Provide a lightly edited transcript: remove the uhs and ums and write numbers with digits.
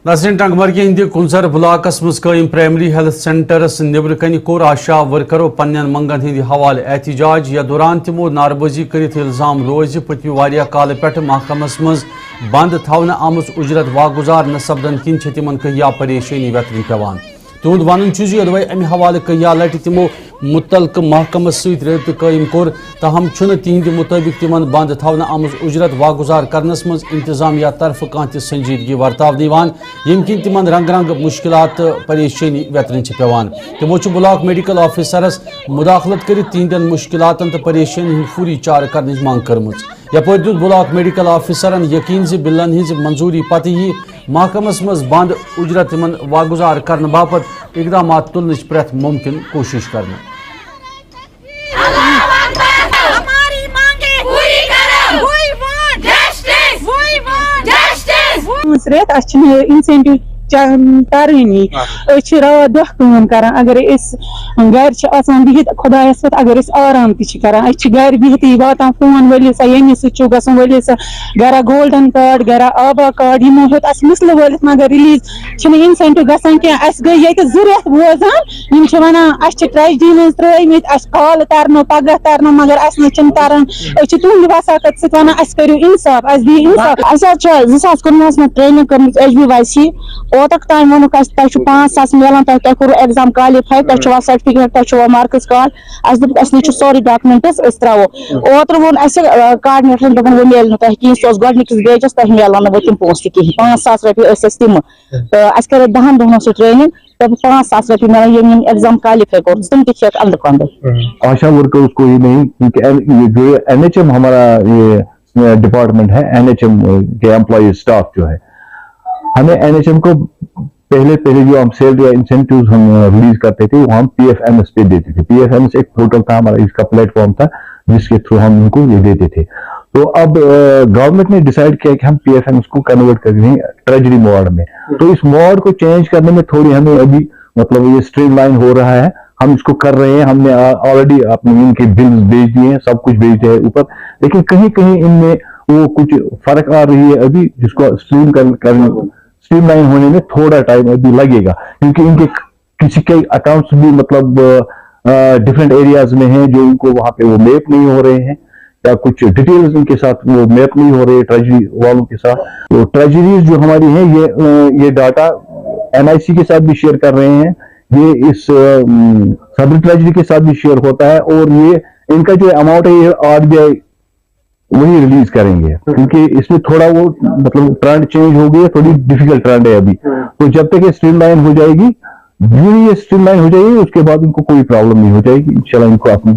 नाज़रीन टंगमर्गी हिंद कुंजर ब्लाकस मज कायम प्राइमरी हेल्थ सेंटरस नबर कन कोर आशा वर्करों पन्न मंगन हिंद हवाले एहतजाज या दौरान तमो नारबजी कर इल्जाम रोज पत्म वारिया काल पे महकमस मज बंद थवन आमुज उजरत वागुजार न सपदन किन तिमन कहिया परेशानी वेतन पेवान तुंद वन यदि अमि हवाले कहिया लट तमो मुतलक महकमस रब्त कायम कोर तहम तिहद मुताबिक तिमन बंद थवन आमुज उजरत वागुजार करनस मज इंतजामिया तरफ कह संजीदगी वर्ताव यम किन तिमन रंग रंग मुश्किलात परेशानी वेतन पेवान तमो ब्लॉक मेडिकल ऑफिसरस मुदाखलत कर तिहदन मुश्किलातन तो परेशानी फूरी चार करने मांग कर्म यपर दुत ब्लॉक मेडिकल ऑफिसरन यकीन बिलन हिंज मंजूरी पत यी महकमस मज बंद उजरत तिमन वागुजार करने बापत इकदाम तुलन प्रेथ मुमकिन कोशिश करना। इंसेंटिव तरनी रात दह करान अगर गर बिहित खुदायस पे अगर आराम करान गर बिहित वातान फोन वली सा यमि सह वली सा गरा गोल्डन कार्ड गरा आबा कार्ड यमो हेत मिसल वलित मगर रिलीज इंसेंटिव गसान कह गई ये जरूरत बोजान वन ट्रेजडी मज त्रमित काल तरनो पगह तरनो मगर तरन तुंद वसाकत सत वन करो इंसाफ दी इंसाफ 2019 में ट्रेनिंग कर HBYC ओतक टाइम वोन 5,000 मिलान तुम करो एग्जाम क्वालिफाई तुम सर्टिफिकेट तुम मार्क्स कार्ड दुप सोरी डॉक्यूमेंट्स त्रो ओतर वोन कोऑर्डिनेटर दोपन वो मिल कहीं सह गोडनिकस बेचस तुम मिलान वो तम पोस्ट कहीं 5,000 रुपये तम तो कर 10 दोहन सह ट्रेनिंग तब 5,000 रुपये मिलान यम एग्जाम क्वालिफाई कर तुम थे अंदर कंदर आशा वर्कर्स को ही नहीं क्योंकि जो NHM हमारा ये डिपार्टमेंट है NHM के एम्प्लॉय स्टाफ जो है हमें NHM को पहले जो हम सैलरी या इंसेंटिव्स हम रिलीज करते थे वो हम PFMS पे देते थे। PFMS एक पोर्टल था हमारा, इसका प्लेटफॉर्म था जिसके थ्रू हम उनको ये देते थे। तो अब गवर्नमेंट ने डिसाइड किया कि हम PFMS को कन्वर्ट कर दें ट्रेजरी मोड में। तो इस मोड को चेंज करने में थोड़ी हमें अभी मतलब ये स्ट्रीमलाइन हो रहा है, हम इसको कर रहे हैं। हमने ऑलरेडी अपने इनके बिल्स भेज दिए हैं, सब कुछ भेज दिया है ऊपर, लेकिन कहीं कहीं इनमें वो कुछ फर्क आ रही है अभी, जिसको स्ट्रीमलाइन होने में थोड़ा टाइम अभी लगेगा क्योंकि इनके किसी के अकाउंट्स भी मतलब डिफरेंट एरियाज में हैं जो इनको वहां पे वो मैप नहीं हो रहे हैं या कुछ डिटेल्स इनके साथ वो मैप नहीं हो रहे ट्रेजरी वालों के साथ। तो ट्रेजरीज जो हमारी हैं ये डाटा NIC के साथ भी शेयर कर रहे हैं, ये इस सदर ट्रेजरी के साथ भी शेयर होता है और ये इनका जो अमाउंट है ये RBI वही रिलीज करेंगे क्योंकि इसमें थोड़ा वो मतलब ट्रेंड चेंज हो गई, थोड़ी डिफिकल्ट ट्रेंड है अभी। तो जब तक ये स्ट्रीमलाइन हो जाएगी, ये स्ट्रीमलाइन हो जाएगी उसके बाद इनको कोई प्रॉब्लम नहीं हो जाएगी, इंशाल्लाह इनको अपनी